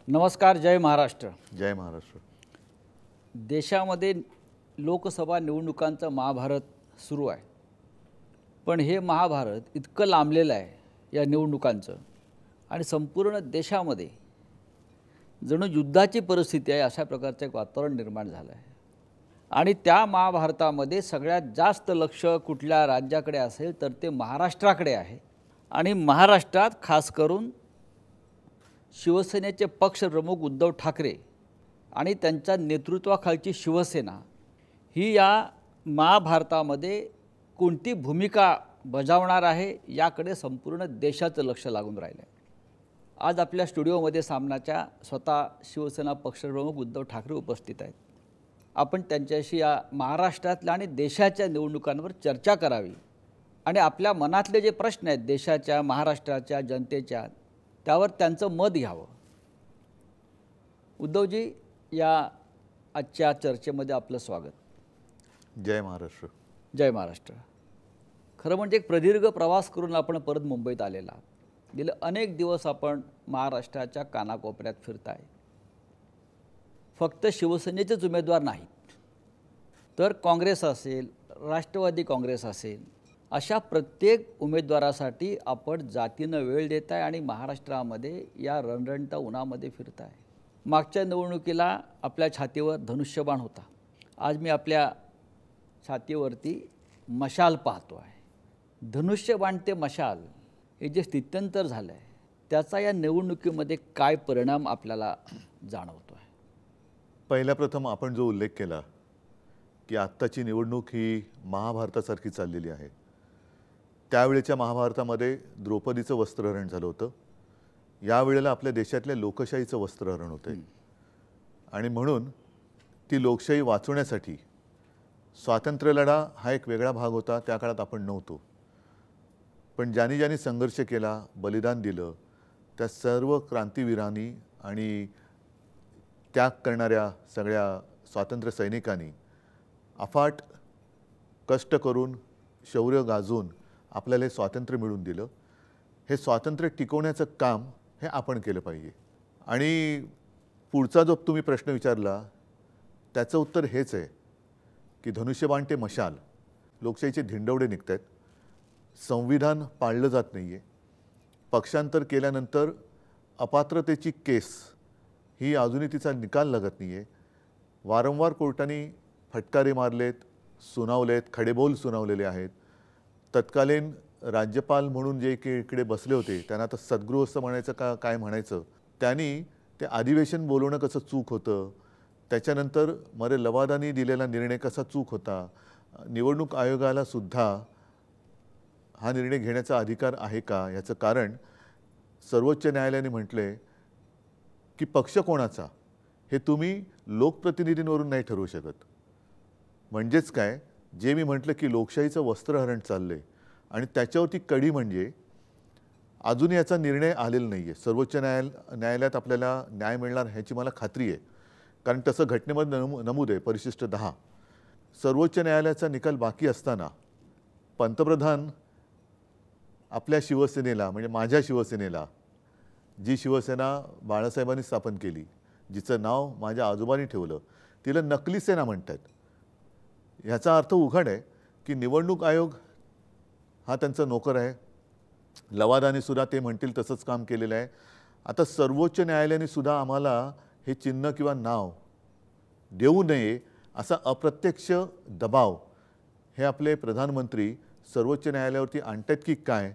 नमस्कार. जय महाराष्ट्र. जय महाराष्ट्र. देशामध्ये लोकसभा निवडणुकांचं महाभारत सुरू आहे. पण हे महाभारत इतकं लांबलेलं आहे या निवडणुकांचं आणि संपूर्ण देशामध्ये जणू युद्धाची परिस्थिती आहे अशा प्रकारचं एक वातावरण निर्माण झालं आहे. आणि त्या महाभारतामध्ये सगळ्यात जास्त लक्ष कुठल्या राज्याकडे असेल तर ते महाराष्ट्राकडे आहे. आणि महाराष्ट्रात खास करून शिवसेनेचे पक्षप्रमुख उद्धव ठाकरे आणि त्यांच्या नेतृत्वाखालची शिवसेना ही या महाभारतामध्ये कोणती भूमिका बजावणार आहे याकडे संपूर्ण देशाचं लक्ष लागून राहिलं आहे. आज आपल्या स्टुडिओमध्ये सामनाच्या स्वतः शिवसेना पक्षप्रमुख उद्धव ठाकरे उपस्थित आहेत. आपण त्यांच्याशी या महाराष्ट्रातल्या आणि देशाच्या निवडणुकांवर चर्चा करावी आणि आपल्या मनातले जे प्रश्न आहेत देशाच्या महाराष्ट्राच्या जनतेच्या त्यावर त्यांचं मत घ्यावं. उद्धवजी, या आजच्या चर्चेमध्ये आपलं स्वागत. जय महाराष्ट्र. जय महाराष्ट्र. खरं म्हणजे एक प्रदीर्घ प्रवास करून आपण परत मुंबईत आलेला. गेले अनेक दिवस आपण महाराष्ट्राच्या कानाकोपऱ्यात फिरताय. फक्त शिवसेनेचेच उमेदवार नाहीत तर काँग्रेस असेल, राष्ट्रवादी काँग्रेस असेल, अशा प्रत्येक उमेदवारासाठी आपण जातीनं वेळ देताय आणि महाराष्ट्रामध्ये या रणरणत्या उन्हामध्ये फिरताय. मागच्या निवडणुकीला आपल्या छातीवर धनुष्यबाण होता. आज मी आपल्या छातीवरती मशाल पाहतो आहे. धनुष्यबाण ते मशाल हे जे स्थित्यंतर झालं आहे त्याचा या निवडणुकीमध्ये काय परिणाम आपल्याला जाणवतो आहे? पहिल्या प्रथम आपण जो उल्लेख केला की आत्ताची निवडणूक ही महाभारतासारखी चाललेली आहे. त्यावेळेच्या महाभारतामध्ये द्रौपदीचं वस्त्रहरण झालं होतं. यावेळेला आपल्या देशातल्या लोकशाहीचं वस्त्रहरण होतं आणि म्हणून ती लोकशाही वाचवण्यासाठी स्वातंत्र्यलढा हा एक वेगळा भाग होता. त्या काळात आपण नव्हतो. पण ज्यांनी ज्यांनी संघर्ष केला, बलिदान दिलं, त्या सर्व क्रांतीवीरांनी आणि त्याग करणाऱ्या सगळ्या स्वातंत्र्य सैनिकांनी अफाट कष्ट करून, शौर्य गाजवून आपल्याला हे स्वातंत्र्य मिळवून दिलं. हे स्वातंत्र्य टिकवण्याचं काम हे आपण केलं पाहिजे. आणि पुढचा जो तुम्ही प्रश्न विचारला त्याचं उत्तर हेच आहे की धनुष्यबाण ते मशाल, लोकशाहीचे धिंडवडे निघत आहेत. संविधान पाळलं जात नाही आहे. पक्षांतर केल्यानंतर अपात्रतेची केस ही अजूनही तिचा निकाल लागत नाही आहे. वारंवार कोर्टाने फटकारे मारलेत, सुनावलेत, खडेबोल सुनावलेले आहेत. तत्कालीन राज्यपाल म्हणून जे इकडे बसले होते त्यांना आता सद्गृहस्थ म्हणायचं का काय म्हणायचं, त्यांनी ते अधिवेशन बोलवणं कसं चूक होतं, त्याच्यानंतर मरे लवादानी दिलेला निर्णय कसा चूक होता, निवडणूक आयोगाला सुद्धा हा निर्णय घेण्याचा अधिकार आहे का, याचं कारण सर्वोच्च न्यायालयाने म्हटले की पक्ष कोणाचा हे तुम्ही लोकप्रतिनिधींवरून नाही ठरवू शकत. म्हणजेच काय, जे मी म्हटलं की लोकशाहीचं वस्त्रहरण चाललंय आणि त्याच्यावरती कडी म्हणजे अजून याचा निर्णय आलेला नाही आहे. सर्वोच्च न्यायालयात आपल्याला न्याय मिळणार ह्याची मला खात्री आहे. कारण तसं घटनेमध्ये नमूद आहे परिशिष्ट 10. सर्वोच्च न्यायालयाचा निकाल बाकी असताना पंतप्रधान आपल्या शिवसेनेला, म्हणजे माझ्या शिवसेनेला, जी शिवसेना बाळासाहेबांनी स्थापन केली, जिचं नाव माझ्या आजोबांनी ठेवलं, तिला नकली सेना म्हणतात. ह्याचा अर्थ उघड आहे की निवडणूक आयोग हा त्यांचा नोकर आहे. लवादाने सुद्धा ते म्हणतील तसंच काम केलेलं आहे. आता सर्वोच्च न्यायालयाने सुद्धा आम्हाला हे चिन्ह किंवा नाव देऊ नये असा अप्रत्यक्ष दबाव हे आपले प्रधानमंत्री सर्वोच्च न्यायालयावरती आणतात की काय,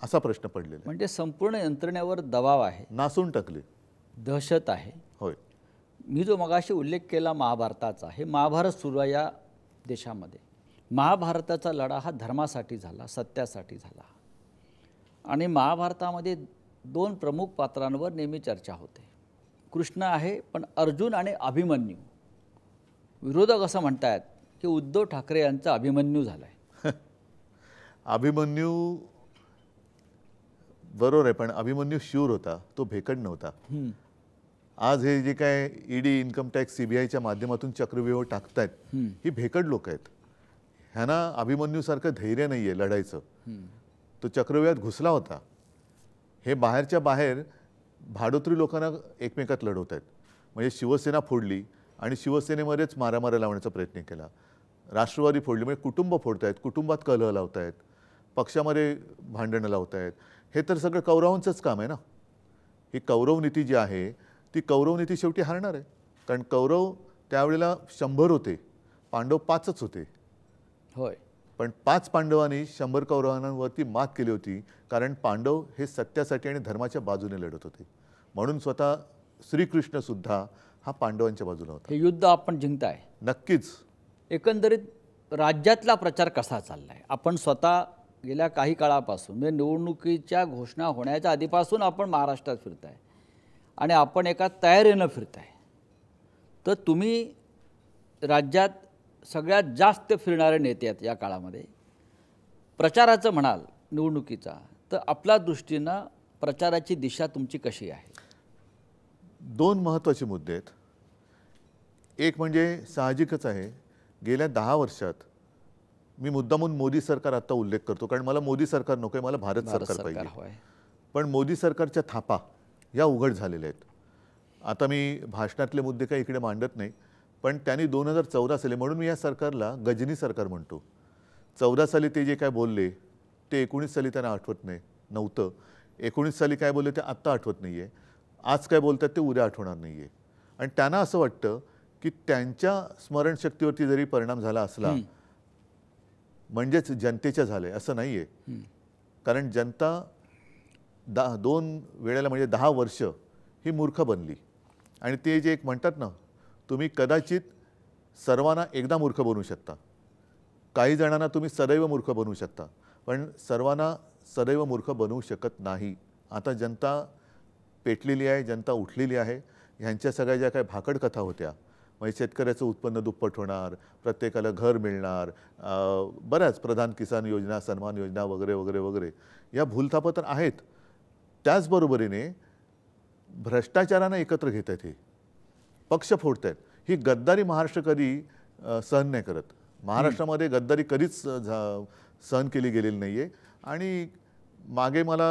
असा प्रश्न पडलेला. म्हणजे संपूर्ण यंत्रणेवर दबाव आहे, नासून टाकले, दहशत आहे. होय. मी जो मगाशी उल्लेख केला महाभारताचा, हे महाभारत सुरू आहे या देशामध्ये. महाभारताचा लढा हा धर्मासाठी झाला, सत्यासाठी झाला. आणि महाभारतामध्ये दोन प्रमुख पात्रांवर नेहमी चर्चा होते. कृष्ण आहे, पण अर्जुन आणि अभिमन्यू. विरोधक असं म्हणतात की उद्धव ठाकरे यांचा अभिमन्यू झाला आहे. अभिमन्यू बरोबर आहे, पण अभिमन्यू शूर होता, तो भेकड नव्हता. आज हे जे काय ईडी, इन्कम टॅक्स, सीबीआयच्या माध्यमातून चक्रव्यूह टाकतायत ही भेकड लोक आहेत. ह्यांना अभिमन्यूसारखं धैर्य नाही आहे लढायचं. तो चक्रव्यूहात घुसला होता. हे बाहेरच्या बाहेर भाडोत्री लोकांना एकमेकात लढवत आहेत. म्हणजे शिवसेना फोडली आणि शिवसेनेमध्येच मारामाऱ्या लावण्याचा प्रयत्न केला. राष्ट्रवादी फोडली म्हणजे कुटुंब फोडत आहेत, कुटुंबात कलह लावत आहेत, पक्षामध्ये भांडणं लावत आहेत. हे तर सगळं कौरवांचंच काम आहे ना. ही कौरव नीती जी आहे ती कौरव नीती शेवटी हारणार आहे. कारण कौरव त्यावेळेला 100 होते, पांडव 5च होते. होय. पण 5 पांडवांनी 100 कौरवांवरती मात केली होती. कारण पांडव हे सत्यासाठी आणि धर्माच्या बाजूने लढत होते. म्हणून स्वतः श्रीकृष्णसुद्धा हा पांडवांच्या बाजूला होता. हे युद्ध आपण जिंकताय. नक्कीच. एकंदरीत राज्यातला प्रचार कसा चाललाय? आपण स्वतः गेल्या काही काळापासून म्हणजे निवडणुकीच्या घोषणा होण्याच्या आधीपासून आपण महाराष्ट्रात फिरताय आणि आपण एका तयारीनं फिरताय. तर तुम्ही राज्यात सगळ्यात जास्त फिरणारे नेते आहेत या काळामध्ये. प्रचाराचं म्हणाल निवडणुकीचा, तर आपल्या दृष्टीनं प्रचाराची दिशा तुमची कशी आहे? 2 महत्त्वाचे मुद्दे आहेत. एक म्हणजे साहजिकच आहे, गेल्या 10 वर्षात मी मुद्दामून मोदी सरकार आता उल्लेख करतो, कारण मला मोदी सरकार नको आहे, मला भारत सरकार पाहिजे. पण मोदी सरकारच्या थापा या उघड झालेल्या आहेत. आता मी भाषणातले मुद्दे काही इकडे मांडत नाही, पण त्यांनी 2014 साली, म्हणून मी या सरकारला गजनी सरकार म्हणतो. 14 साली ते जे काय बोलले ते 19 साली त्यांना आठवत नव्हतं. 19 साली काय बोलले ते आत्ता आठवत नाही आहे. आज काय बोलतात ते उद्या आठवणार नाही आहे. आणि त्यांना असं वाटतं की त्यांच्या स्मरणशक्तीवरती जरी परिणाम झाला असला म्हणजेच जनतेच्या झाले, असं नाही आहे. कारण जनता 2 वेळेला म्हणजे 10 वर्ष ही मूर्ख बनली. आणि ते जे एक म्हणतात ना, तुम्ही कदाचित सर्वांना एकदा मूर्ख बनवू शकता, काही जणांना तुम्ही सदैव मूर्ख बनवू शकता, पण सर्वांना सदैव मूर्ख बनवू शकत नाही. आता जनता पेटलेली आहे, जनता उठलेली आहे. ह्यांच्या सगळ्या ज्या काही भाकड कथा होत्या, म्हणजे शेतकऱ्याचं उत्पन्न दुप्पट होणार, प्रत्येकाला घर मिळणार, बऱ्याच प्रधान किसान योजना, सन्मान योजना वगैरे वगैरे वगैरे, या भूलथापा तर आहेत. त्याचबरोबरीने भ्रष्टाचारांना एकत्र घेत आहेत, हे पक्ष फोडत आहेत. ही गद्दारी महाराष्ट्र कधी सहन नाही करत. महाराष्ट्रामध्ये गद्दारी कधीच सहन केली गेलेली नाही आहे. आणि मागे मला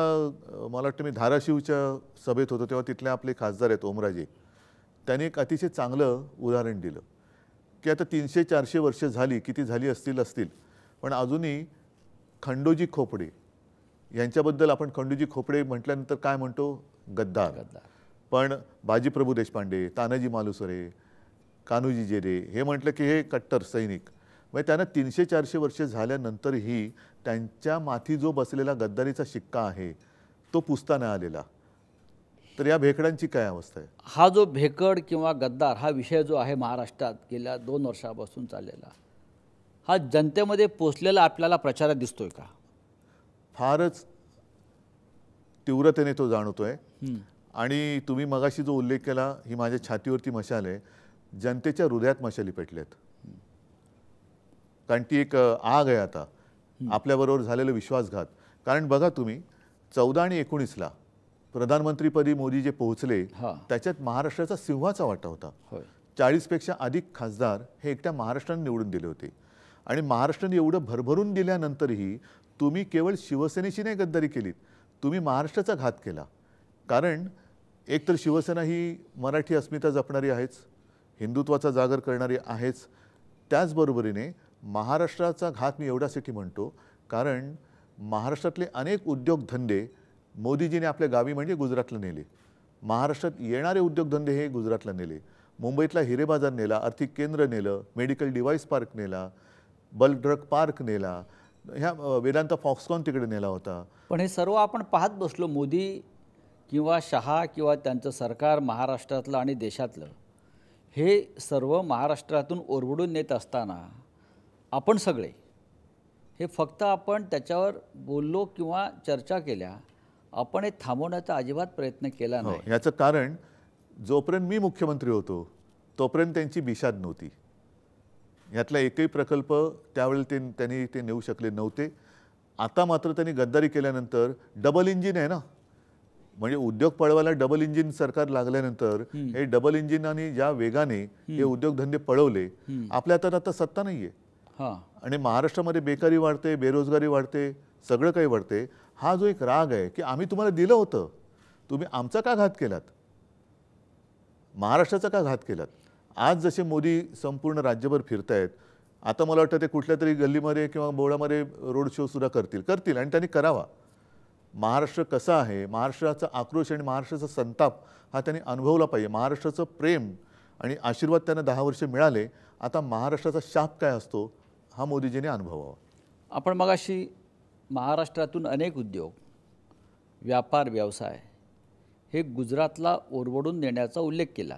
वाटतं मी धाराशिवच्या सभेत होतो तेव्हा तिथले आपले खासदार आहेत ओमराजे, त्यांनी एक अतिशय चांगलं उदाहरण दिलं की आता 300-400 वर्ष झाली, किती झाली असतील, पण अजूनही खंडोजी खोपडे यांच्याबद्दल आपण खंडोजी खोपडे म्हटल्यानंतर काय म्हणतो? गद्दार. पण बाजीप्रभू देशपांडे, तानाजी मालुसरे, कान्होजी जेरे हे म्हटलं की हे कट्टर सैनिक. म्हणजे त्यांना 300-400 वर्ष झाल्यानंतरही त्यांच्या माथी जो बसलेला गद्दारीचा शिक्का आहे तो पुसता नाही आलेला. तर या भेकडांची काय अवस्था आहे? हा जो भेकड किंवा गद्दार हा विषय जो आहे महाराष्ट्रात गेल्या 2 वर्षापासून चाललेला, हा जनतेमध्ये पोचलेला आपल्याला प्रचारात दिसतोय का? फारच तीव्रतेने तो जाणवतोय. आणि तुम्ही मगाशी जो उल्लेख केला, ही माझ्या छातीवरती मशाल आहे, जनतेच्या हृदयात मशाली पेटल्यात. कारण ती एक आग आहे आता आपल्याबरोबर झालेलं विश्वासघात. कारण बघा तुम्ही 14 आणि 19ला प्रधानमंत्रीपदी मोदी जे पोहोचले त्याच्यात महाराष्ट्राचा सिंहाचा वाटा होता. 40पेक्षा अधिक खासदार हे एकट्या महाराष्ट्राने निवडून दिले होते. आणि महाराष्ट्राने एवढं भरभरून दिल्यानंतरही तुम्ही केवळ शिवसेनेशी नाही गद्दारी केलीत, तुम्ही महाराष्ट्राचा घात केला. कारण एकतर शिवसेना ही मराठी अस्मिता जपणारी आहेच, हिंदुत्वाचा जागर करणारी आहेच. त्याचबरोबरीने महाराष्ट्राचा घात मी एवढ्यासाठी म्हणतो कारण महाराष्ट्रातले अनेक उद्योगधंदे मोदीजीने आपल्या गावी म्हणजे गुजरातला नेले. महाराष्ट्रात येणारे उद्योगधंदे हे गुजरातला नेले. मुंबईतला हिरे बाजार नेला, आर्थिक केंद्र नेलं, मेडिकल डिव्हाइस पार्क नेला, बल्क ड्रग पार्क नेला, ह्या वेदांता फॉक्सकॉन तिकडे नेला होता. पण हे सर्व आपण पाहत बसलो. मोदी किंवा शहा किंवा त्यांचं सरकार महाराष्ट्रातलं आणि देशातलं हे सर्व महाराष्ट्रातून ओरबडून नेत असताना आपण सगळे हे फक्त आपण त्याच्यावर बोललो किंवा चर्चा केल्या, आपण हे थांबवण्याचा अजिबात प्रयत्न केला नाही. याचं कारण जोपर्यंत मी मुख्यमंत्री होतो तोपर्यंत त्यांची बिशाद नव्हती. यातला एकही प्रकल्प त्यावेळेला त्यांनी ते नेऊ शकले नव्हते. आता मात्र त्यांनी गद्दारी केल्यानंतर डबल इंजिन आहे ना, म्हणजे उद्योग पळवायला डबल इंजिन सरकार लागल्यानंतर हे डबल इंजिनाने ज्या वेगाने हे उद्योगधंदे पळवले, आपल्या हातात आता सत्ता नाही आहे. आणि महाराष्ट्रामध्ये बेकारी वाढते, बेरोजगारी वाढते, सगळं काही वाढते. हा जो एक राग आहे की आम्ही तुम्हाला दिलं होतं, तुम्ही आमचा का घात केलात? महाराष्ट्राचा का घात केलात? आज जसे मोदी संपूर्ण राज्यभर फिरतायत, आता मला वाटतं ते कुठल्या तरी गल्लीमध्ये किंवा बोळामध्ये रोड शो सुद्धा करतील आणि त्यांनी करावा. महाराष्ट्र कसा आहे, महाराष्ट्राचा आक्रोश आणि महाराष्ट्राचा संताप हा त्यांनी अनुभवला पाहिजे. महाराष्ट्राचं प्रेम आणि आशीर्वाद त्यांना 10 वर्ष मिळाले. आता महाराष्ट्राचा शाप काय असतो हा मोदीजींनी अनुभवावा. आपण मगाशी महाराष्ट्रातून अनेक उद्योग, व्यापार, व्यवसाय हे गुजरातला ओरबडून नेण्याचा उल्लेख केला.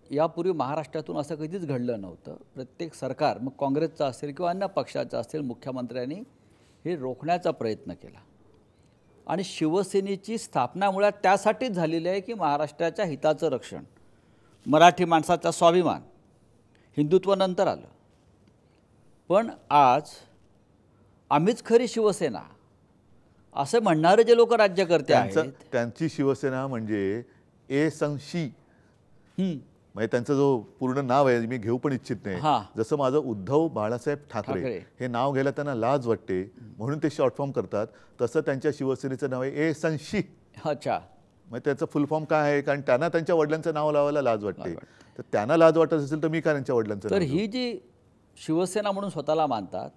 यापूर्वी महाराष्ट्रातून असं कधीच घडलं नव्हतं. प्रत्येक सरकार, मग काँग्रेसचं असेल किंवा अन्य पक्षाचं असेल, मुख्यमंत्र्यांनी हे रोखण्याचा प्रयत्न केला. आणि शिवसेनेची स्थापना मुळात त्यासाठीच झालेली आहे की महाराष्ट्राच्या हिताचं रक्षण, मराठी माणसाचा स्वाभिमान, हिंदुत्व नंतर आलं. पण आज आम्हीच खरी शिवसेना असं म्हणणारे जे लोक राज्यकर्ते आहेत, त्यांची शिवसेना म्हणजे ए संशी, म्हणजे त्यांचं जो पूर्ण नाव आहे मी घेऊ पण इच्छित नाही. जसं माझं उद्धव बाळासाहेब ठाकरे हे नाव घ्यायला त्यांना लाज वाटते म्हणून ते शॉर्ट फॉर्म करतात, तसं त्यांच्या शिवसेनेचं नाव आहे ए संशी. अच्छा, मग त्याचं फुल फॉर्म काय आहे? कारण त्यांना त्यांच्या वडिलांचं नाव लावायला लाज वाटते. तर त्यांना लाज वाटत असेल तर मी का त्यांच्या वडिलांचं? तर ही जी शिवसेना म्हणून स्वतःला मानतात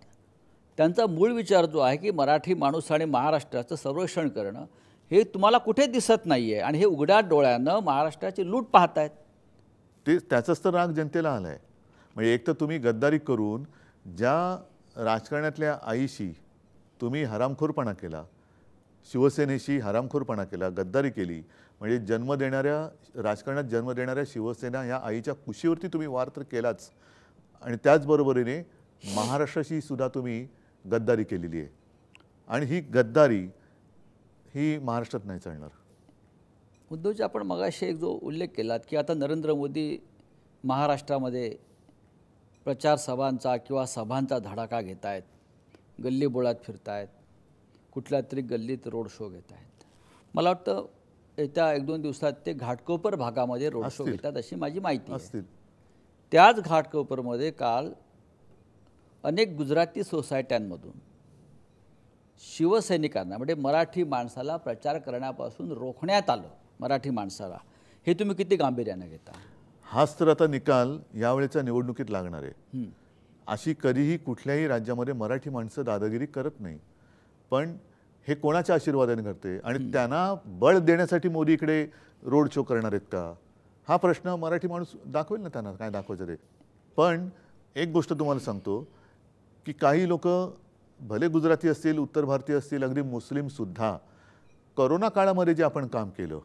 त्यांचा मूळ विचार जो आहे की मराठी माणूस आणि महाराष्ट्राचं संरक्षण करणं, हे तुम्हाला कुठे दिसत नाही आहे. आणि हे उघड्या डोळ्यानं महाराष्ट्राची लूट पाहतायत. ते त्याचाच तर राग जनतेला आला आहे. म्हणजे एक तर तुम्ही गद्दारी करून ज्या राजकारणातल्या आईशी तुम्ही हरामखोरपणा केला, शिवसेनेशी हरामखोरपणा केला, गद्दारी केली, म्हणजे राजकारणात जन्म देणाऱ्या शिवसेना या आईच्या कुशीवरती तुम्ही वार तर केलाच, आणि त्याचबरोबरीने महाराष्ट्राशी सुद्धा तुम्ही गद्दारी केलेली आहे. आणि ही गद्दारी ही महाराष्ट्रात नाही चालणार. उद्धवजी, आपण मगाशी एक जो उल्लेख केलात की आता नरेंद्र मोदी महाराष्ट्रामध्ये प्रचार सभांचा किंवा सभांचा धडाका घेत आहेत, गल्लीबोळात फिरत आहेत, कुठल्या तरी गल्लीत रोड शो घेत आहेत. मला वाटतं येत्या 1-2 दिवसात ते घाटकोपर भागामध्ये रोड शो घेतात अशी माझी माहिती आहे. त्याच घाटकोपरमध्ये काल अनेक गुजराती सोसायट्यांमधून शिवसैनिकांना, म्हणजे मराठी माणसाला प्रचार करण्यापासून रोखण्यात आलं. मराठी माणसाला, हे तुम्ही किती गांभीर्याने घेता? हाच तर आता निकाल यावेळेच्या निवडणुकीत लागणार आहे. अशी कधीही कुठल्याही राज्यामध्ये मराठी माणसं दादागिरी करत नाही. पण हे कोणाच्या आशीर्वादाने करते आणि त्यांना बळ देण्यासाठी मोदी इकडे रोड शो करणार आहेत का, हा प्रश्न मराठी माणूस दाखवेल ना, त्यांना काय दाखवायचं ते. पण एक गोष्ट तुम्हाला सांगतो की काही लोक भले गुजराती असतील, उत्तर भारतीय असतील, अगदी मुस्लिमसुद्धा करोना काळामध्ये जे आपण काम केलं,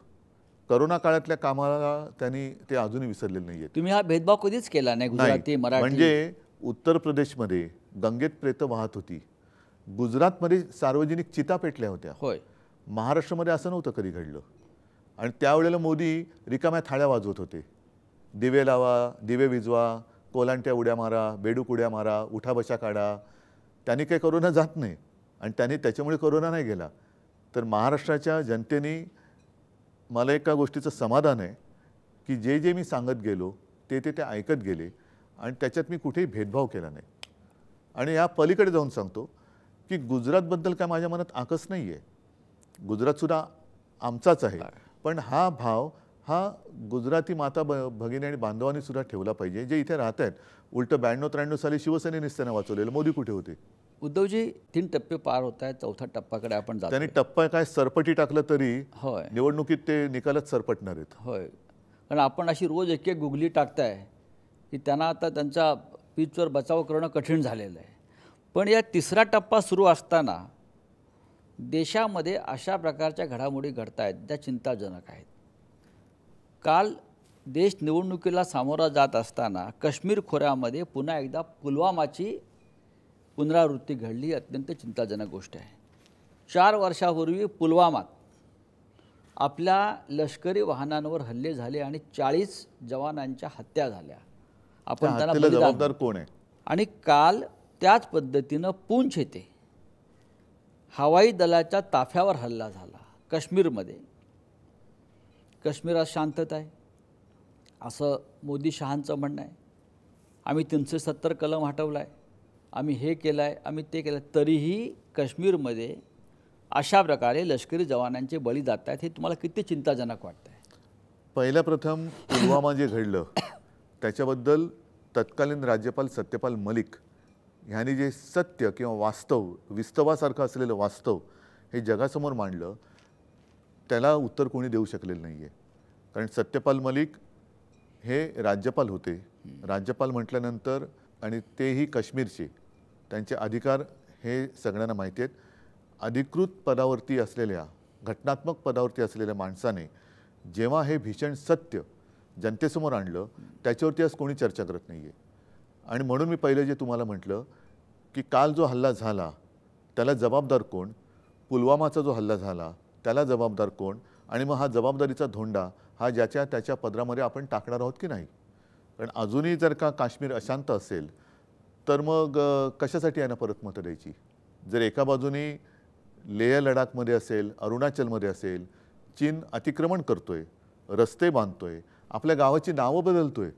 करोना काळातल्या कामाला त्यांनी ते अजूनही विसरलेले नाही आहेत. तुम्ही हा भेदभाव कधीच केला नाही गुजराती मराठी? म्हणजे उत्तर प्रदेशमध्ये गंगेत प्रेत वाहत होती, गुजरातमध्ये सार्वजनिक चिता पेटल्या होत्या. होय, महाराष्ट्रामध्ये असं नव्हतं कधी घडलं. आणि त्यावेळेला मोदी रिकाम्या थाळ्या वाजवत होते, दिवे लावा, दिवे विजवा, कोलांट्या उड्या मारा, बेडूक उड्या मारा, उठा बशा काढा. त्यांनी काही कोरोना जात नाही आणि त्यांनी त्याच्यामुळे कोरोना नाही गेला. तर महाराष्ट्राच्या जनतेने, मला एका गोष्टीचं समाधान आहे की जे जे मी सांगत गेलो ते ऐकत गेले आणि त्याच्यात मी कुठेही भेदभाव केला नाही. आणि या पलीकडे जाऊन सांगतो की गुजरातबद्दल काय माझ्या मनात आकस नाही आहे. गुजरातसुद्धा आमचाच आहे. पण हा भाव हा गुजराती माता भगिनी आणि बांधवांनी सुद्धा ठेवला पाहिजे, जे इथे राहत आहेत. उलट 92-93 साली शिवसेनेनेच त्यांना वाचवलेलं, मोदी कुठे होते? उद्धवजी, 3 टप्पे पार होत आहेत, 4थ्या टप्प्याकडे आपण जातो. त्यांनी टप्पा काय सरपटी टाकलं तरी होय, निवडणुकीत ते निकालच सरपटणार आहेत. होय, कारण आपण अशी रोज एक गुगली टाकताय की त्यांना आता त्यांच्या पिचवर बचाव करणं कठीण झालेलं आहे. पण या 3रा टप्पा सुरू असताना देशामध्ये अशा प्रकारच्या घडामोडी घडत आहेत ज्या चिंताजनक आहेत. काल देश निवडणुकीला सामोरा जात असताना काश्मीर खोऱ्यामध्ये पुन्हा एकदा पुलवामाची पुनरावृत्ती घडली. अत्यंत चिंताजनक गोष्ट आहे. 4 वर्षापूर्वी पुलवामात आपल्या लष्करी वाहनांवर हल्ले झाले आणि 40 जवानांच्या हत्या झाल्या. आपण त्यांना जबाबदार कोण आहे? आणि काल त्याच पद्धतीनं पूंछ येथे हवाई दलाच्या ताफ्यावर हल्ला झाला काश्मीरमध्ये. काश्मीरात शांतता आहे असं मोदी शहांचं म्हणणं आहे. आम्ही 370 कलम हटवला आहे, आम्ही हे केलं आहे, आम्ही ते केलं. तरीही काश्मीरमध्ये अशा प्रकारे लष्करी जवानांचे बळी जात आहेत, हे तुम्हाला किती चिंताजनक वाटतंय? पहिल्या प्रथम पुलवामा जे घडलं त्याच्याबद्दल तत्कालीन राज्यपाल सत्यपाल मलिक ह्यांनी जे सत्य किंवा वास्तव, विस्तवासारखं असलेलं वास्तव हे जगासमोर मांडलं, त्याला उत्तर कोणी देऊ शकलेलं नाही आहे. कारण सत्यपाल मलिक हे राज्यपाल होते. राज्यपाल म्हटल्यानंतर आणि तेही काश्मीरचे, त्यांचे अधिकार हे सगळ्यांना माहिती आहेत. अधिकृत पदावरती असलेल्या, घटनात्मक पदावरती असलेल्या माणसाने जेव्हा हे भीषण सत्य जनतेसमोर आणलं, त्याच्यावरती आज कोणी चर्चा करत नाही आहे. आणि म्हणून मी पहिलं जे तुम्हाला म्हटलं की काल जो हल्ला झाला त्याला जबाबदार कोण, पुलवामाचा जो हल्ला झाला त्याला जबाबदार कोण, आणि मग हा जबाबदारीचा धोंडा हा ज्याच्या त्याच्या पदरामध्ये आपण टाकणार आहोत की नाही. कारण अजूनही जर का काश्मीर अशांत असेल तर मग कशासाठी यांना परत मतं द्यायची. जर एका बाजूने लेह लडाखमध्ये असेल, अरुणाचलमध्ये असेल, चीन अतिक्रमण करतोय, रस्ते बांधतोय, आपल्या गावाची नावं बदलतोय,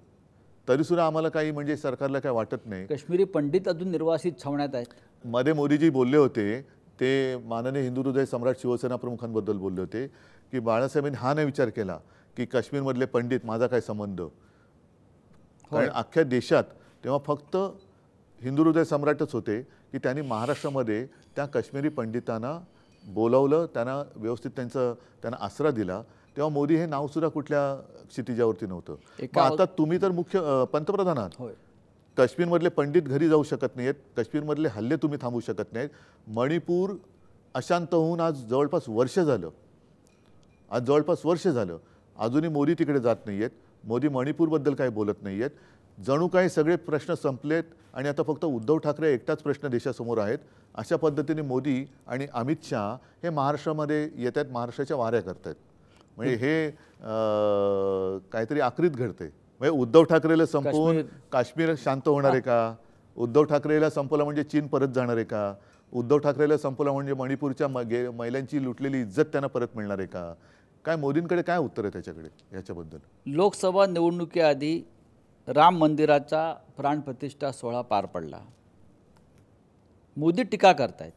तरीसुद्धा आम्हाला काही म्हणजे सरकारला काय वाटत नाही. काश्मीरी पंडित अजून निर्वासित छावण्यात आहेत. मध्ये मोदीजी बोलले होते, ते माननीय हिंदू हृदय सम्राट शिवसेना प्रमुखांबद्दल बोलले होते की बाळासाहेबांनी हा नाही विचार केला की काश्मीरमधले पंडित माझा काय संबंध. कारण अख्ख्या देशात तेव्हा फक्त हिंदू हृदय सम्राटच होते की त्यांनी महाराष्ट्रामध्ये त्या काश्मीरी पंडितांना बोलावलं, त्यांना व्यवस्थित त्यांना आसरा दिला. तेव्हा मोदी हे नावसुद्धा कुठल्या क्षितिजावरती नव्हतं. आता तुम्ही तर मुख्य पंतप्रधान आहात. काश्मीरमधले पंडित घरी जाऊ शकत नाहीत, काश्मीरमधले हल्ले तुम्ही थांबवू शकत नाहीत. मणिपूर अशांत होऊन आज जवळपास वर्ष झालं, अजूनही मोदी तिकडे जात नाही आहेत. मोदी मणिपूरबद्दल काही बोलत नाही आहेत. जणू काही सगळे प्रश्न संपलेत आणि आता फक्त उद्धव ठाकरे एकटाच प्रश्न देशासमोर आहेत. अशा पद्धतीने मोदी आणि अमित शहा हे महाराष्ट्रामध्ये येत आहेत, महाराष्ट्राच्या वाऱ्या करत आहेत. म्हणजे हे काहीतरी आकृत घडते. म्हणजे उद्धव ठाकरेला संपवून काश्मीर शांत होणार आहे का? उद्धव ठाकरेला संपवलं म्हणजे चीन परत जाणार आहे का? उद्धव ठाकरेला संपवलं म्हणजे मणिपूरच्या महिलांची लुटलेली इज्जत त्यांना परत मिळणार आहे का? काय मोदींकडे काय उत्तर आहे त्याच्याकडे याच्याबद्दल? लोकसभा निवडणुकीआधी राम मंदिराचा प्राणप्रतिष्ठा सोहळा पार पडला. मोदी टीका करतायत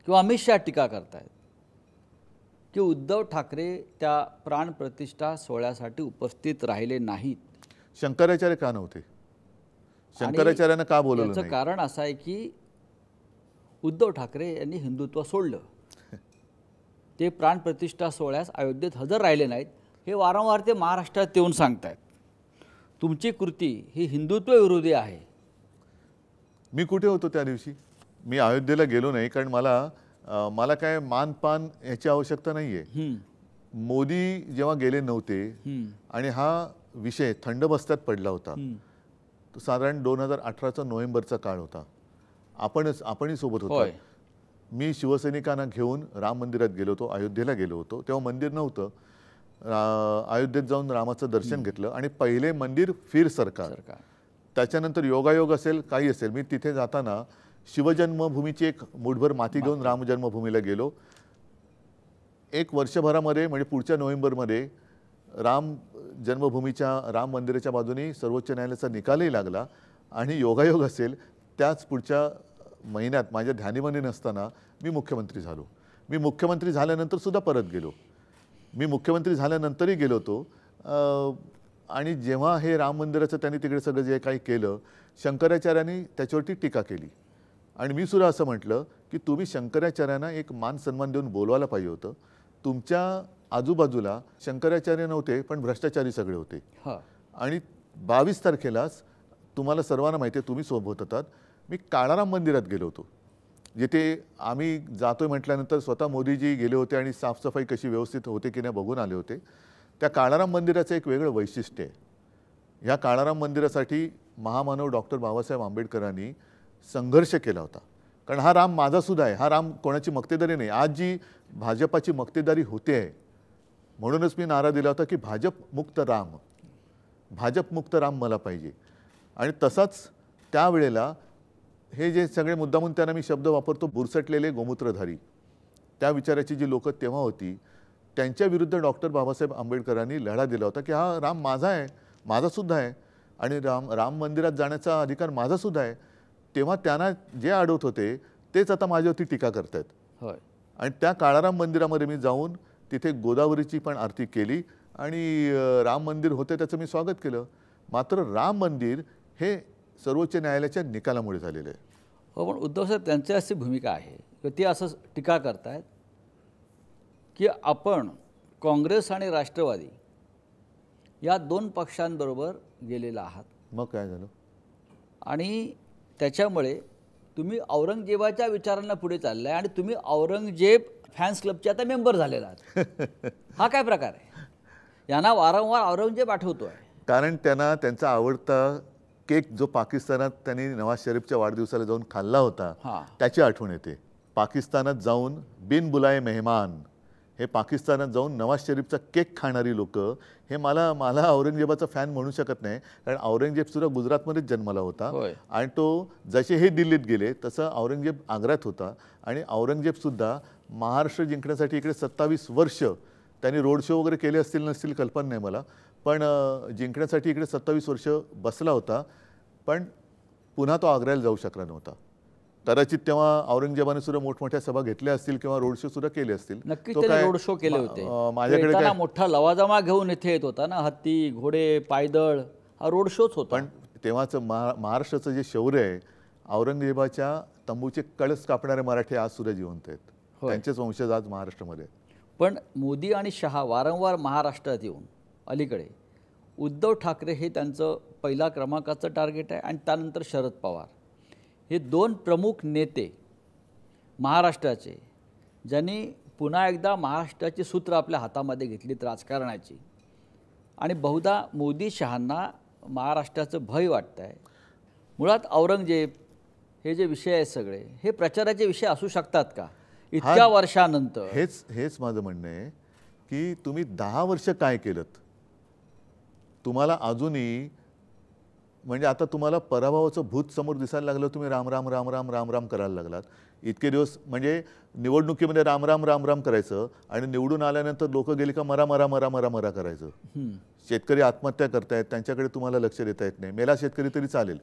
किंवा अमित शहा टीका करतायत की उद्धव ठाकरे त्या प्राणप्रतिष्ठा सोहळ्यासाठी उपस्थित राहिले नाहीत. शंकराचार्य का नव्हते? शंकराचार्यांना का बोलवलं नाही? याचं कारण असं आहे की उद्धव ठाकरे यांनी हिंदुत्व सोडलं. ते प्राणप्रतिष्ठा सोहळ्यास अयोध्येत हजर राहिले नाहीत. हे वारंवार ते महाराष्ट्रात येऊन सांगतायत. तुमची कृती ही हिंदुत्व विरोधी आहे. मी कुठे होतो त्या दिवशी? मी अयोध्येला गेलो नाही, कारण मला काय मानपान याची आवश्यकता नाही आहे. मोदी जेव्हा गेले नव्हते आणि हा विषय थंड बस्त्यात पडला होता, तो साधारण 2018चा नोव्हेंबरचा काळ होता. आपणही सोबत होतो. मी शिवसैनिकांना घेऊन राम मंदिरात गेलो होतो, अयोध्येला गेलो होतो. तेव्हा मंदिर नव्हतं. अयोध्येत जाऊन रामाचं दर्शन घेतलं आणि पहिले मंदिर फिर सरकार. त्याच्यानंतर योगायोग असेल काही असेल, मी तिथे जाताना शिवजन्मभूमीची एक मुठभर माती घेऊन राम जन्मभूमीला गेलो. एक वर्षभरामध्ये म्हणजे पुढच्या नोव्हेंबरमध्ये राम जन्मभूमीच्या राम मंदिराच्या बाजूने सर्वोच्च न्यायालयाचा निकालही लागला. आणि योगायोग असेल त्याच पुढच्या महिन्यात माझ्या ध्यानीमनी नसताना मी मुख्यमंत्री झालो. मी मुख्यमंत्री झाल्यानंतर सुद्धा परत गेलो. मी मुख्यमंत्री झाल्यानंतरही गेलो होतो. आणि जेव्हा हे राम मंदिराचं त्यांनी तिकडे सगळं जे काही केलं, शंकराचार्यांनी त्याच्यावरती टीका केली. आणि मी सुद्धा असं म्हटलं की तुम्ही शंकराचार्यांना एक मान सन्मान देऊन बोलवायला पाहिजे होतं. तुमच्या आजूबाजूला शंकराचार्य नव्हते, पण भ्रष्टाचारी सगळे होते. आणि 22 तारखेलाच तुम्हाला सर्वांना माहिती आहे, तुम्ही सोबत होतात, मी काळाराम मंदिरात गेलो होतो. जिथे आम्ही जातोय म्हटल्यानंतर स्वतः मोदीजी गेले होते आणि साफसफाई कशी व्यवस्थित होते की नाही बघून आले होते. त्या काळाराम मंदिराचं एक वेगळं वैशिष्ट्य आहे. ह्या काळाराम मंदिरासाठी महामानव डॉक्टर बाबासाहेब आंबेडकरांनी संघर्ष केला होता. कारण हा राम माझासुद्धा आहे, हा राम कोणाची मक्तेदारी नाही. आज जी भाजपाची मक्तेदारी होते आहे, म्हणूनच मी नारा दिला होता की भाजप मुक्त राम मला पाहिजे. आणि तसाच त्यावेळेला हे जे सगळे मुद्दामून त्यांना मी शब्द वापरतो, बुरसटलेले गोमूत्रधारी, त्या विचाराची जी लोकं तेव्हा होती, त्यांच्या विरुद्ध डॉक्टर बाबासाहेब आंबेडकरांनी लढा दिला होता की हा राम माझा आहे, माझासुद्धा आहे, आणि राम मंदिरात जाण्याचा अधिकार माझासुद्धा आहे. तेव्हा त्यांना जे अडवत होते तेच आता माझ्यावरती टीका करतायत. आणि त्या काळाराम मंदिरामध्ये मी जाऊन तिथे गोदावरीची पण आरती केली आणि राम मंदिर होते त्याचं मी स्वागत केलं. मात्र राम मंदिर हे सर्वोच्च न्यायालयाच्या निकालामुळे झालेलं आहे. हो, पण उद्धव साहेब त्यांची अशी भूमिका आहे की ते असं टीका करतायत की आपण काँग्रेस आणि राष्ट्रवादी या दोन पक्षांबरोबर गेलेला आहात मग काय झालं? आणि त्याच्यामुळे तुम्ही औरंगजेबाच्या विचारांना पुढे चाललाय आणि तुम्ही औरंगजेब फॅन्स क्लबचे आता मेंबर झालेला आहात. हा काय प्रकार आहे? यांना वारंवार औरंगजेब आठवतोय. कारण त्यांना त्यांचा आवडता केक जो पाकिस्तानात त्यांनी नवाज शरीफच्या वाढदिवसाला जाऊन खाल्ला होता हां. त्याची आठवण येते. पाकिस्तानात जाऊन बिन बुलाए मेहमान हे पाकिस्तानात जाऊन नवाज शरीफचा केक खाणारी लोक हे मला औरंगजेबाचा फॅन म्हणू शकत नाही. कारण औरंगजेब सुद्धा गुजरातमध्येच जन्माला होता होय. आणि तो जसे हे दिल्लीत गेले तसं औरंगजेब आग्र्यात होता. आणि औरंगजेबसुद्धा महाराष्ट्र जिंकण्यासाठी इकडे 27 वर्ष त्यांनी रोड शो वगैरे केले असतील नसतील कल्पना नाही मला, पण जिंकण्यासाठी इकडे 27 वर्ष बसला होता. पण पुन्हा तो आग्र्याला जाऊ शकला नव्हता. कदाचित तेव्हा औरंगजेबाने सुद्धा मोठमोठ्या सभा घेतल्या असतील किंवा रोड शो सुद्धा केले असतील. नक्कीच तो त्यांनी काय रोड शो केले होते. माझ्याकडे येताना काय मोठा लवाजमा घेऊन इथे येत होता ना, हत्ती घोडे पायदळ, हा रोड शोच होता. पण तेव्हाचं महाराष्ट्राचं जे शौर्य आहे, औरंगजेबाच्या तंबूचे कळस कापणारे मराठी आज सुद्धा जिवंत आहेत. त्यांचेच वंशज आज महाराष्ट्रामध्ये. पण मोदी आणि शहा वारंवार महाराष्ट्रात येऊन अलीकडे उद्धव ठाकरे हे त्यांचं पहिला क्रमांकाचं टार्गेट आहे आणि त्यानंतर शरद पवार हे दोन प्रमुख नेते महाराष्ट्राचे, ज्यांनी पुन्हा एकदा महाराष्ट्राची सूत्र आपल्या हातामध्ये घेतलीत राजकारणाची. आणि बहुधा मोदी शहांना महाराष्ट्राचं भय वाटतं आहे. मुळात औरंगजेब हे जे विषय आहेत सगळे हे प्रचाराचे विषय असू शकतात का इतक्या वर्षानंतर? हेच माझं म्हणणं आहे की तुम्ही 10 वर्ष काय केलंत? तुम्हाला अजूनही म्हणजे आता तुम्हाला पराभवाचं भूत समोर दिसायला लागलं, तुम्ही राम राम राम राम राम राम करायला लागलात. इतके दिवस म्हणजे निवडणुकीमध्ये राम राम राम राम करायचं आणि निवडून आल्यानंतर लोक गेली का मरा मरा मरा मरा मरा करायचं. शेतकरी आत्महत्या करतायत त्यांच्याकडे तुम्हाला लक्ष देता येत नाही. मेला शेतकरी तरी चालेल,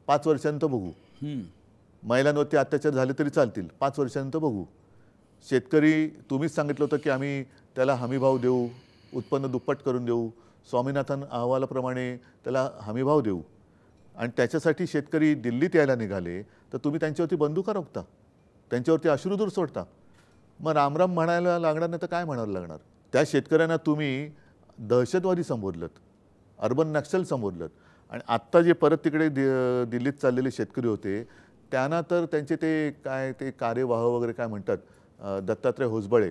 5 वर्षांनंतर बघू. महिलांवरती अत्याचार झाले तरी चालतील, 5 वर्षांनंतर बघू. शेतकरी तुम्हीच सांगितलं होतं की आम्ही त्याला हमीभाव देऊ, उत्पन्न दुप्पट करून देऊ, स्वामीनाथन अहवालाप्रमाणे त्याला हमीभाव देऊ. आणि त्याच्यासाठी शेतकरी दिल्लीत यायला निघाले तर तुम्ही त्यांच्यावरती बंदुका रोखता, त्यांच्यावरती अश्रुधूर सोडता. मग रामराम म्हणायला लागणार नाही तर काय म्हणायला लागणार? त्या शेतकऱ्यांना तुम्ही दहशतवादी संबोधलत, अर्बन नक्षल संबोधलत. आणि आत्ता जे परत तिकडे दिल्लीत चाललेले शेतकरी होते त्यांना तर त्यांचे ते कार्यवाह वगैरे काय म्हणतात, दत्तात्रय होसबळे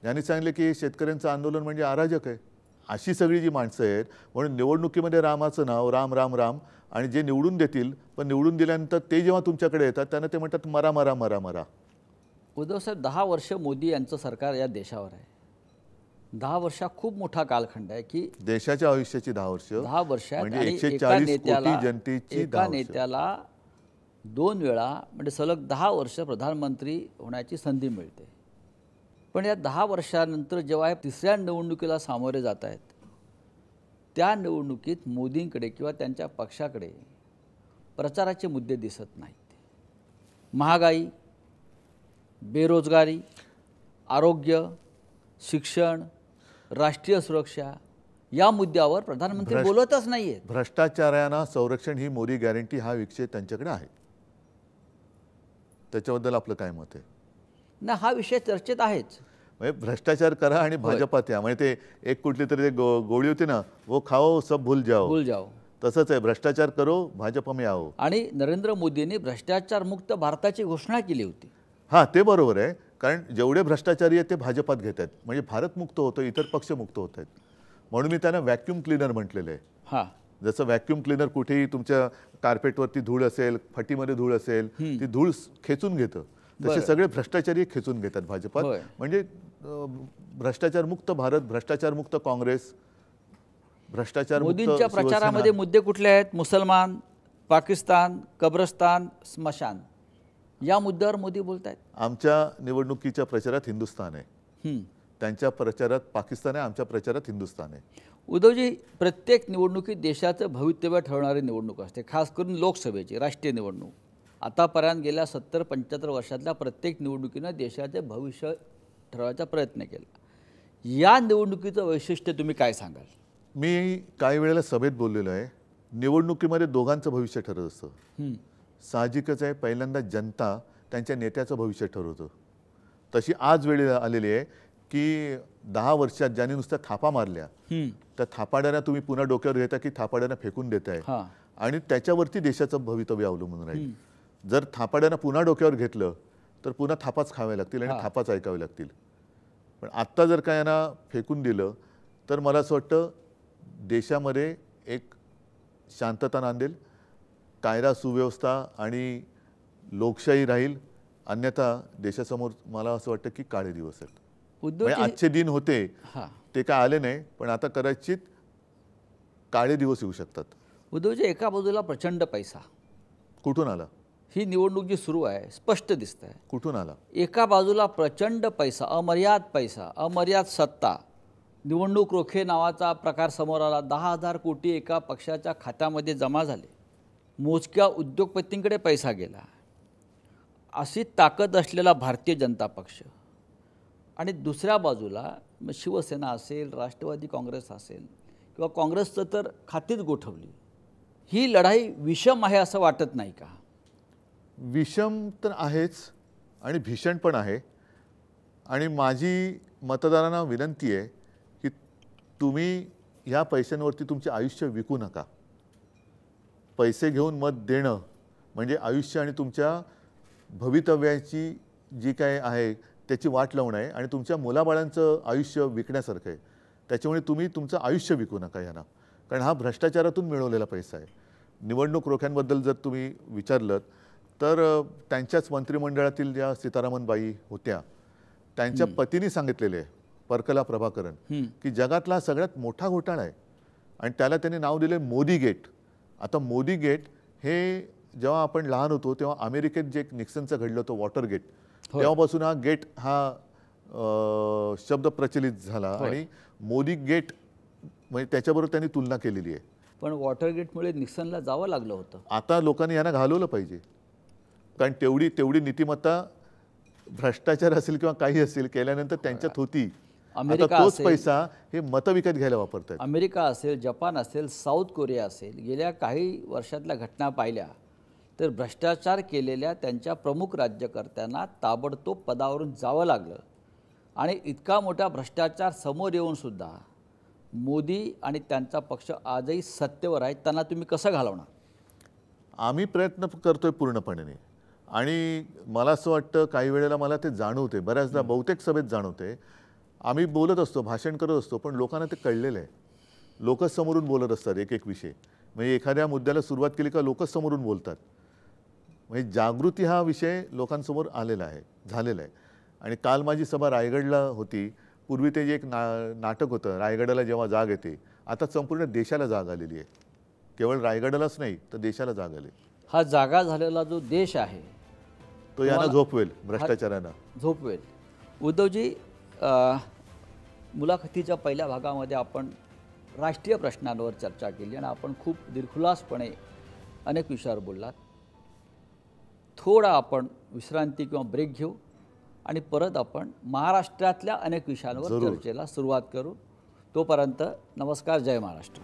यांनी सांगितले की शेतकऱ्यांचं आंदोलन म्हणजे अराजक आहे. अशी सगळी जी माणसं आहेत म्हणून निवडणुकीमध्ये रामाचं नाव राम राम राम, आणि जे निवडून देतील पण निवडून दिल्यानंतर ते जेव्हा तुमच्याकडे येतात त्यांना ते म्हणतात मरा मरा मरा मरा. उद्धव साहेब 10 वर्ष मोदी यांचं सरकार या देशावर आहे. 10 वर्ष खूप मोठा कालखंड आहे की देशाच्या आयुष्याची 10 वर्ष, 10 वर्षात म्हणजे आणि 140 कोटी जनतेची एका नेत्याला 2 वेळा म्हणजे सलग 10 वर्ष प्रधानमंत्री होण्याची संधी मिळते. पण या 10 वर्षानंतर जेव्हा हे तिसऱ्या निवडणुकीला सामोरे जात आहेत त्या निवडणुकीत मोदींकडे किंवा त्यांच्या पक्षाकडे प्रचाराचे मुद्दे दिसत नाहीत. महागाई, बेरोजगारी, आरोग्य, शिक्षण, राष्ट्रीय सुरक्षा या मुद्द्यावर प्रधानमंत्री बोलतच नाही आहेत. भ्रष्टाचारांना संरक्षण ही मोदी गॅरंटी हा विषय त्यांच्याकडे आहे. त्याच्याबद्दल आपलं काय मत आहे? ना, हा विषय चर्चेत आहेच. म्हणजे भ्रष्टाचार करा आणि भाजपात या, म्हणजे ते एक कुठली तरी गोळी होती ना, वो खाओ सब भूल जाओ, तसंच आहे. भ्रष्टाचार करो भाजप में आओ. आणि नरेंद्र मोदींनी भ्रष्टाचार मुक्त भारताची घोषणा केली होती. हां, ते बरोबर आहे. कारण जेवढे भ्रष्टाचारी आहेत ते भाजपात घेत आहेत, म्हणजे भारत मुक्त होतं, इतर पक्ष मुक्त होत आहेत. म्हणून मी त्यांना व्हॅक्यूम क्लीनर म्हटलेलं आहे. हां, जसं व्हॅक्यूम क्लीनर कुठेही तुमच्या कार्पेटवरती धूळ असेल, फटीमध्ये धूळ असेल, ती धूळ खेचून घेतं, तसे सगळे भ्रष्टाचारी खेचून घेतात भाजपात. म्हणजे भ्रष्टाचार मुक्त भारत, भ्रष्टाचार मुक्त काँग्रेस, भ्रष्टाचार मुक्त. मोदींच्या प्रचारामध्ये मुद्दे कुठले आहेत? मुसलमान, पाकिस्तान, कब्रस्तान, स्मशान या मुद्द्यावर मोदी बोलत आहेत. आमच्या निवडणुकीच्या प्रचारात हिंदुस्थान आहे, त्यांच्या प्रचारात पाकिस्तान आहे, आमच्या प्रचारात हिंदुस्थान आहे. उद्धवजी, प्रत्येक निवडणुकीत देशाचं भवितव्य ठरवणारी निवडणूक असते, खास करून लोकसभेची राष्ट्रीय निवडणूक. आतापर्यंत गेल्या 70-75 वर्षातल्या प्रत्येक निवडणुकीनं देशाचे भविष्य ठरवायचा प्रयत्न केला। या निवडणुकीचं वैशिष्ट्य तुम्ही काय सांगाल? मी काही वेळेला सभेत बोललेलो आहे, निवडणुकीमध्ये दोघांचं भविष्य ठरत असतं। साहजिकच आहे, पहिल्यांदा जनता त्यांच्या नेत्याचं भविष्य ठरवतो। तशी आज वेळ आलेली आहे की 10 वर्षात ज्यांनी नुसत्या थापा मारल्या त्या थापाड्यांना तुम्ही पुन्हा डोक्यावर घेता की थापाड्यांना फेकून देताय आणि त्याच्यावरती देशाचं भवितव्य अवलंबून राहील। जर थापाड्यांना पुन्हा डोक्यावर घेतलं तर पुन्हा थापाच खावे लागतील आणि थापाच ऐकावे लागतील। पण आत्ता जर का यांना फेकून दिलं तर मला असं वाटतं देशामध्ये एक शांतता नांदेल, कायदा सुव्यवस्था आणि लोकशाही राहील, अन्यथा देशासमोर मला असं वाटतं की काळे दिवस आहेत। म्हणजे आजचे दिन होते ते काय आले नाही, पण आता कदाचित काळे दिवस येऊ शकतात। उद्धवजी, एका बाजूला प्रचंड पैसा कुठून आला? ही निवडणूक जी सुरू आहे स्पष्ट दिसतंय कुठून आला? एका बाजूला प्रचंड पैसा, अमर्याद सत्ता, निवडणूक रोखे नावाचा प्रकार समोर आला। 10,000 कोटी एका पक्षाच्या खात्यामध्ये जमा झाले, मोजक्या उद्योगपतींकडे पैसा गेला। अशी ताकद असलेला भारतीय जनता पक्ष आणि दुसऱ्या बाजूला शिवसेना असेल, राष्ट्रवादी काँग्रेस असेल किंवा काँग्रेसचं तर खातीच गोठवली। ही लढाई विषम आहे असं वाटत नाही का? विषम तर आहेच आणि भीषण पण आहे। आणि माझी मतदारांना विनंती आहे की तुम्ही ह्या पैशांवरती तुमचे आयुष्य विकू नका। पैसे घेऊन मत देणं म्हणजे आयुष्य आणि तुमच्या भवितव्याची जी काय आहे त्याची वाट लावणं आहे आणि तुमच्या मुलाबाळांचं आयुष्य विकण्यासारखं आहे। त्याच्यामुळे तुम्ही तुमचं आयुष्य विकू नका यांना, कारण हा भ्रष्टाचारातून मिळवलेला पैसा आहे। निवडणूक रोख्यांबद्दल जर तुम्ही विचारलं तर त्यांच्याच मंत्रिमंडळातील ज्या सीतारामनबाई होत्या त्यांच्या पतीने सांगितलेले आहे, परकला प्रभाकरन, की जगातला सगळ्यात मोठा घोटाळा आहे आणि त्याला त्यांनी नाव दिले मोदी गेट। आता मोदी गेट हे जेव्हा आपण लहान होतो तेव्हा अमेरिकेत जे निक्सनचं घडलं होतं वॉटर गेट, तेव्हापासून हा गेट हा शब्द प्रचलित झाला आणि मोदी गेट म्हणजे त्याच्याबरोबर त्यांनी तुलना केलेली आहे। पण वॉटर गेटमुळे निक्सनला जावं लागलं होतं। आता लोकांनी यांना घालवलं पाहिजे, कारण तेवढी नीतिमत्ता भ्रष्टाचार असेल किंवा काही असेल केल्यानंतर त्यांच्यात होती। आता तोच पैसा हे मतं विकत घ्यायला वापरतात। अमेरिका असेल, जपान असेल, साऊथ कोरिया असेल, गेल्या काही वर्षातल्या घटना पाहिल्या तर भ्रष्टाचार केलेल्या त्यांच्या प्रमुख राज्यकर्त्यांना ताबडतोब पदावरून जावं लागलं आणि इतका मोठा भ्रष्टाचार समोर येऊनसुद्धा मोदी आणि त्यांचा पक्ष आजही सत्तेवर आहे, त्यांना तुम्ही कसं घालवणार? आम्ही प्रयत्न करतोय पूर्णपणे आणि मला असं वाटतं काही वेळेला मला ते जाणवते, बऱ्याचदा बहुतेक सभेत जाणवते। आम्ही बोलत असतो, भाषण करत असतो, पण लोकांना ते कळलेलं आहे। लोकच समोरून बोलत असतात एक एक विषय, म्हणजे एखाद्या मुद्द्याला सुरुवात केली का लोकच समोरून बोलतात। म्हणजे जागृती हा विषय लोकांसमोर आलेला आहे, झालेला आहे। आणि काल माझी सभा रायगडला होती। पूर्वी ते जे एक नाटक होतं, रायगडाला जेव्हा जाग येते, आता संपूर्ण देशाला जाग आलेली आहे। केवळ रायगडालाच नाही तर देशाला जाग आली। हा जागा झालेला जो देश आहे तो यांना झोपवेल, भ्रष्टाचारांना झोपवेल। उद्धवजी, मुलाखतीच्या पहिल्या भागामध्ये आपण राष्ट्रीय प्रश्नांवर चर्चा केली आणि आपण खूप दिलखुलासपणे अनेक विषयावर बोललात। थोडा आपण विश्रांती किंवा ब्रेक घेऊ आणि परत आपण महाराष्ट्रातल्या अनेक विषयांवर चर्चेला सुरुवात करू। तोपर्यंत नमस्कार, जय महाराष्ट्र।